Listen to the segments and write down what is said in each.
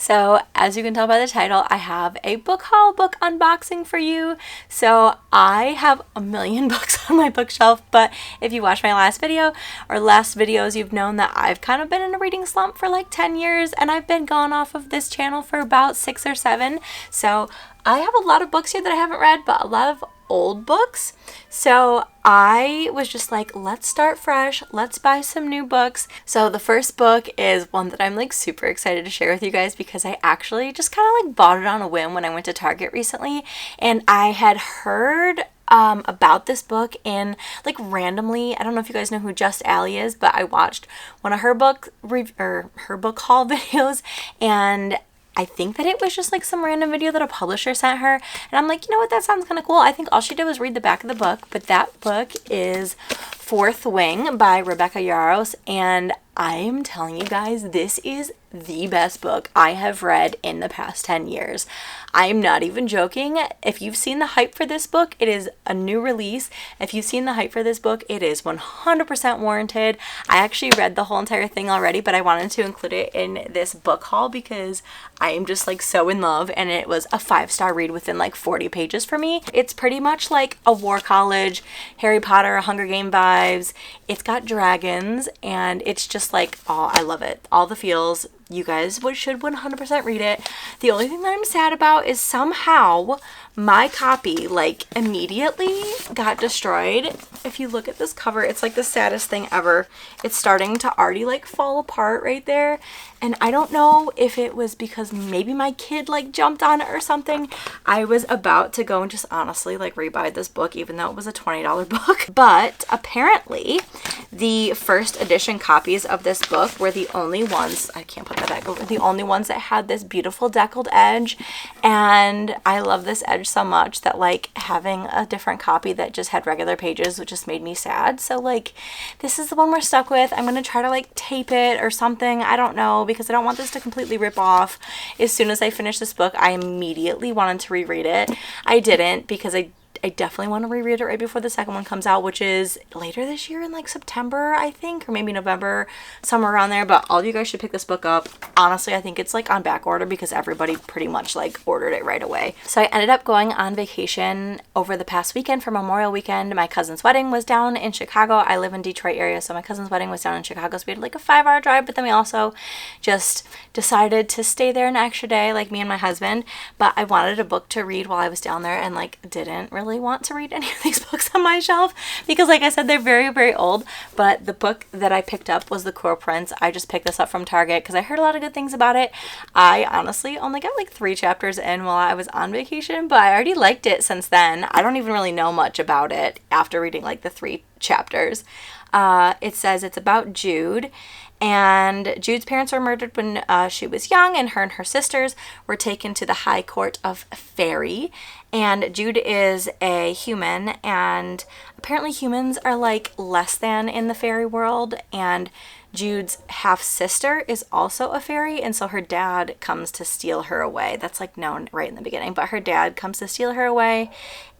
So as you can tell by the title, I have a book haul, book unboxing for you. So I have a million books on my bookshelf, but if you watched my last video or last videos, you've known that I've kind of been in a reading slump for like 10 years and I've been gone off of this channel for about 6 or 7. So I have a lot of books here that I haven't read, but a lot of old books. So I was just like, let's start fresh. Let's buy some new books. So the first book is one that I'm like super excited to share with you guys because I actually just kind of like bought it on a whim when I went to Target recently, and I had heard about this book in like randomly. I don't know if you guys know who Just Allie is, but I watched one of her book haul videos, and I think that it was just like some random video that a publisher sent her. And I'm like, you know what, that sounds kind of cool. I think all she did was read the back of the book. But that book is Fourth Wing by Rebecca Yarros. And I'm telling you guys, this is the best book I have read in the past 10 years. I am not even joking. If you've seen the hype for this book, it is a new release. If you've seen the hype for this book, it is 100% warranted. I actually read the whole entire thing already, but I wanted to include it in this book haul because I am just like so in love, and it was a 5-star read within like 40 pages for me. It's pretty much like a War College, Harry Potter, Hunger Game vibes. It's got dragons, and it's just like, oh, I love it. All the feels. You guys should 100% read it. The only thing that I'm sad about is somehow my copy like immediately got destroyed. If you look at this cover, it's like the saddest thing ever. It's starting to already like fall apart right there. And I don't know if it was because maybe my kid like jumped on it or something. I was about to go and just honestly like rebuy this book, even though it was a $20 book. But apparently the first edition copies of this book were the only ones, I can't put that back over, the only ones that had this beautiful deckled edge. And I love this edge so much that like having a different copy that just had regular pages, which just made me sad. So like this is the one we're stuck with. I'm gonna try to like tape it or something. I don't know, because I don't want this to completely rip off. As soon as I finish this book, I immediately wanted to reread it. I didn't, because I definitely want to reread it right before the second one comes out, which is later this year in like September, I think, or maybe November, somewhere around there. But all of you guys should pick this book up. Honestly, I think it's like on back order because everybody pretty much like ordered it right away. So I ended up going on vacation over the past weekend for Memorial Weekend. My cousin's wedding was down in Chicago. I live in Detroit area, so my cousin's wedding was down in Chicago. So we had like a 5-hour drive, but then we also just decided to stay there an extra day, like me and my husband. But I wanted a book to read while I was down there, and like didn't really want to read any of these books on my shelf because like I said, they're very, very old. But the book that I picked up was The Cruel Prince. I just picked this up from Target because I heard a lot of good things about it. I honestly only got like 3 chapters in while I was on vacation, but I already liked it since then. I don't even really know much about it after reading like the 3 chapters. It says it's about Jude, and Jude's parents were murdered when she was young, and her sisters were taken to the High Court of Fairy. And Jude is a human, and apparently humans are like less than in the fairy world, and Jude's half-sister is also a fairy, and so her dad comes to steal her away. That's like known right in the beginning, but her dad comes to steal her away,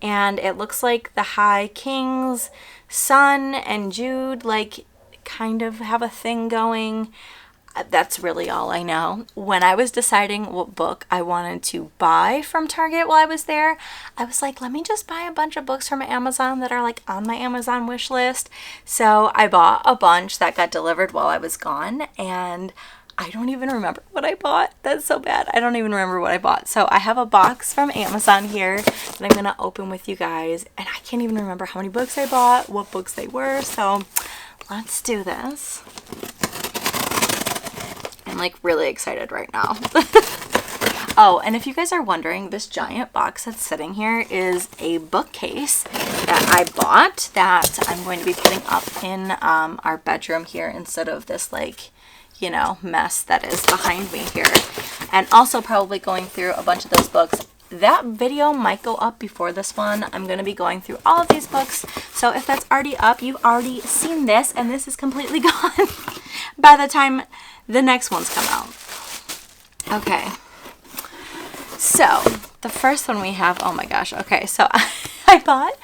and it looks like the High King's son and Jude like kind of have a thing going. That's really all I know. When I was deciding what book I wanted to buy from Target while I was there, I was like, let me just buy a bunch of books from Amazon that are like on my Amazon wish list. So I bought a bunch that got delivered while I was gone, and I don't even remember what I bought. That's so bad. I don't even remember what I bought. So I have a box from Amazon here that I'm going to open with you guys, and I can't even remember how many books I bought, what books they were. So let's do this. I'm like really excited right now. Oh, and if you guys are wondering, this giant box that's sitting here is a bookcase that I bought that I'm going to be putting up in our bedroom here instead of this like, you know, mess that is behind me here. And also probably going through a bunch of those books. That video might go up before this one. I'm going to be going through all of these books. So if that's already up, you've already seen this, and this is completely gone by the time the next ones come out. Okay. So the first one we have, oh my gosh. Okay. So I bought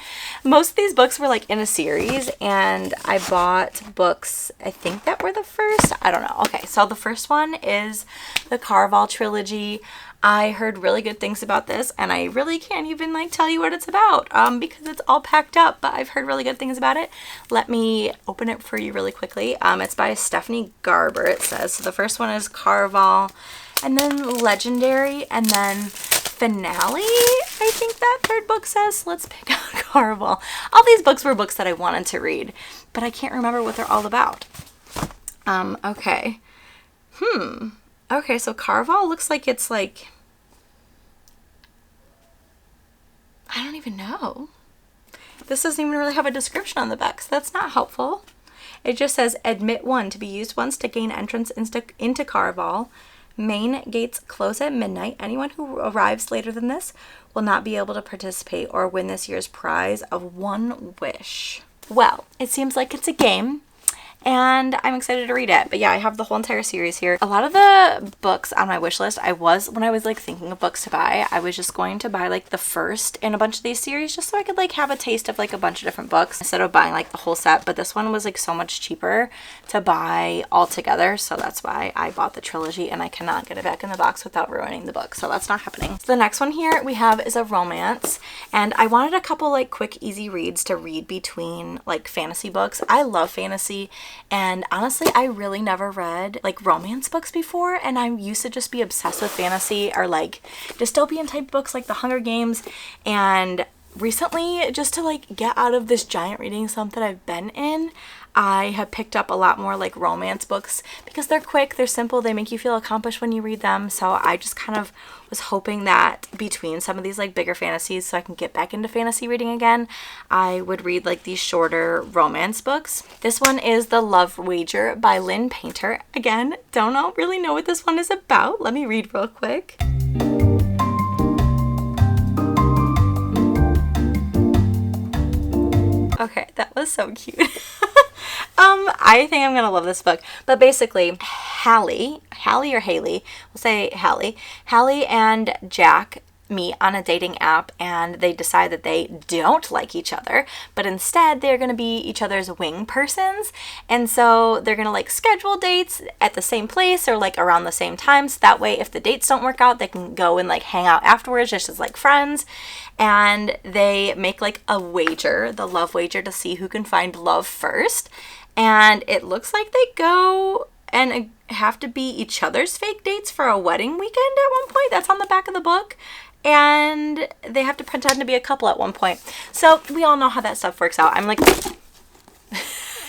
Most of these books were like in a series, and I bought books, I think that were the first. I don't know. Okay, so the first one is the Caraval trilogy. I heard really good things about this, and I really can't even like tell you what it's about because it's all packed up, but I've heard really good things about it. Let me open it for you really quickly. It's by Stephanie Garber, it says. So the first one is Caraval, and then Legendary, and then Finale, I think that third book says. Let's pick out Caraval. All these books were books that I wanted to read, but I can't remember what they're all about. Okay. Okay, so Caraval looks like it's like, I don't even know. This doesn't even really have a description on the back, so that's not helpful. It just says, admit 1 to be used once to gain entrance into Caraval. Main gates close at midnight. Anyone who arrives later than this will not be able to participate or win this year's prize of 1 wish. Well, it seems like it's a game, and I'm excited to read it. But yeah, I have the whole entire series here. A lot of the books on my wish list, when I was like thinking of books to buy, I was just going to buy like the first in a bunch of these series just so I could like have a taste of like a bunch of different books instead of buying like the whole set. But this one was like so much cheaper to buy all together, so that's why I bought the trilogy, and I cannot get it back in the box without ruining the book, so that's not happening. So the next one here we have is a romance, and I wanted a couple like quick easy reads to read between like fantasy books. I love fantasy, and honestly I really never read like romance books before, and I used to just be obsessed with fantasy or like dystopian type books like The Hunger Games. And recently, just to like get out of this giant reading slump that I've been in, I have picked up a lot more like romance books because they're quick, they're simple, they make you feel accomplished when you read them. So I just kind of was hoping that between some of these like bigger fantasies, so I can get back into fantasy reading again, I would read like these shorter romance books. This one is The Love Wager by Lynn Painter. Again, don't really know what this one is about. Let me read real quick. Okay, that was so cute. I think I'm gonna love this book. But basically, Hallie or Haley, we'll say Hallie and Jack meet on a dating app, and they decide that they don't like each other, but instead they're going to be each other's wing persons. And so they're going to like schedule dates at the same place or like around the same time, so that way if the dates don't work out, they can go and like hang out afterwards just as like friends. And they make like a wager, the love wager, to see who can find love first. And it looks like they go and have to be each other's fake dates for a wedding weekend at one point. That's on the back of the book. And they have to pretend to be a couple at one point. So we all know how that stuff works out. I'm like,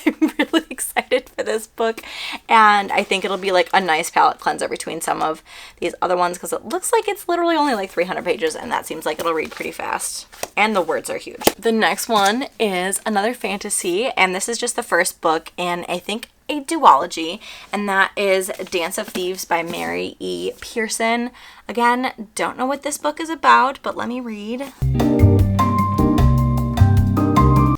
I'm really excited for this book. And I think it'll be like a nice palate cleanser between some of these other ones, because it looks like it's literally only like 300 pages, and that seems like it'll read pretty fast. And the words are huge. The next one is another fantasy, and this is just the first book in, I think, a duology, and that is Dance of Thieves by Mary E. Pearson. Again, don't know what this book is about, but let me read.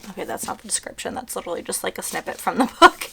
Okay, that's not the description. That's literally just like a snippet from the book.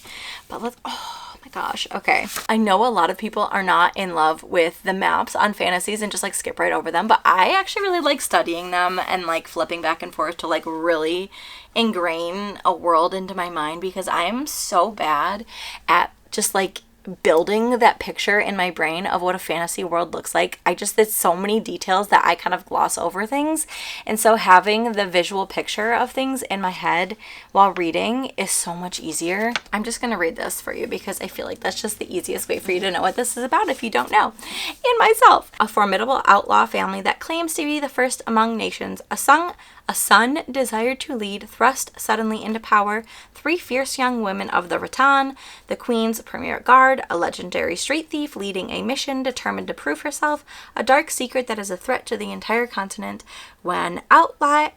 But let's, oh my gosh. Okay. I know a lot of people are not in love with the maps on fantasies and just like skip right over them, but I actually really like studying them and like flipping back and forth to like really ingrain a world into my mind, because I am so bad at just like building that picture in my brain of what a fantasy world looks like. There's so many details that I kind of gloss over things. And so having the visual picture of things in my head while reading is so much easier. I'm just going to read this for you because I feel like that's just the easiest way for you to know what this is about if you don't know. In myself, a formidable outlaw family that claims to be the first among nations, a son desired to lead, thrust suddenly into power, 3 fierce young women of the Rattan, the Queen's premier guard, a legendary street thief leading a mission determined to prove herself, a dark secret that is a threat to the entire continent. When outlaw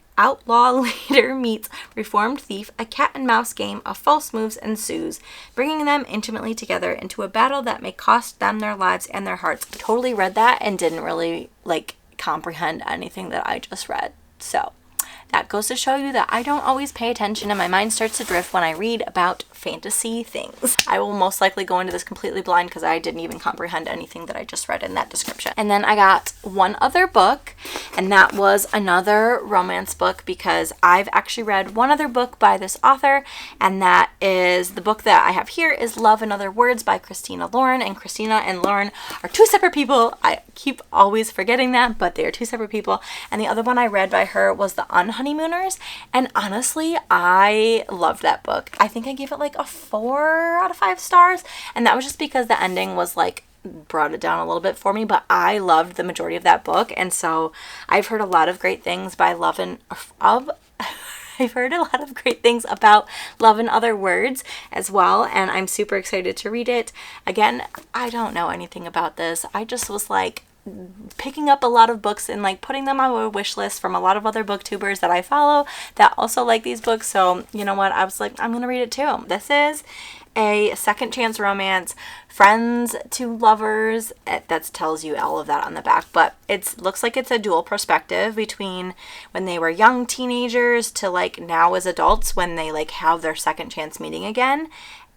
leader meets reformed thief, a cat and mouse game of false moves ensues, bringing them intimately together into a battle that may cost them their lives and their hearts. Totally read that and didn't really like comprehend anything that I just read. So that goes to show you that I don't always pay attention and my mind starts to drift when I read about fantasy things. I will most likely go into this completely blind because I didn't even comprehend anything that I just read in that description. And then I got one other book, and that was another romance book because I've actually read one other book by this author, and that is the book that I have here is Love in Other Words by Christina Lauren. And Christina and Lauren are two separate people. I keep always forgetting that, but they are two separate people. And the other one I read by her was The Unhoneymooners, and honestly, I loved that book. I think I gave it like a 4 out of 5 stars, and that was just because the ending was like brought it down a little bit for me, but I loved the majority of that book. And so I've heard a lot of great things by I've heard a lot of great things about Love in Other Words as well, and I'm super excited to read it. Again, I don't know anything about this. I just was like picking up a lot of books and like putting them on my wish list from a lot of other booktubers that I follow that also like these books. So you know what, I was like, I'm gonna read it too. This is a second chance romance, friends to lovers. That tells you all of that on the back, but it looks like it's a dual perspective between when they were young teenagers to like now as adults when they like have their second chance meeting again.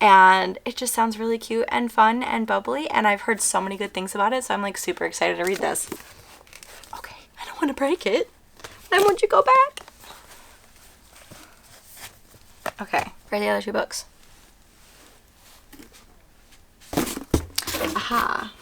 And it just sounds really cute and fun and bubbly, and I've heard so many good things about it, so I'm like super excited to read this. Okay, I don't want to break it. I want you to go back. Okay, where are the other 2 books? Aha.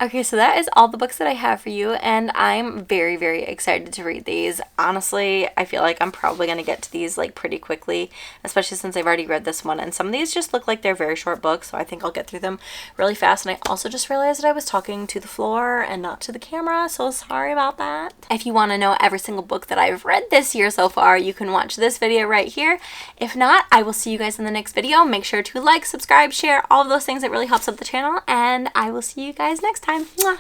Okay, so that is all the books that I have for you, and I'm very, very excited to read these. Honestly, I feel like I'm probably going to get to these like pretty quickly, especially since I've already read this one, and some of these just look like they're very short books, so I think I'll get through them really fast. And I also just realized that I was talking to the floor and not to the camera, so sorry about that. If you want to know every single book that I've read this year so far, you can watch this video right here. If not, I will see you guys in the next video. Make sure to like, subscribe, share, all of those things. It really helps out the channel, and I will see you guys next time. Mwah.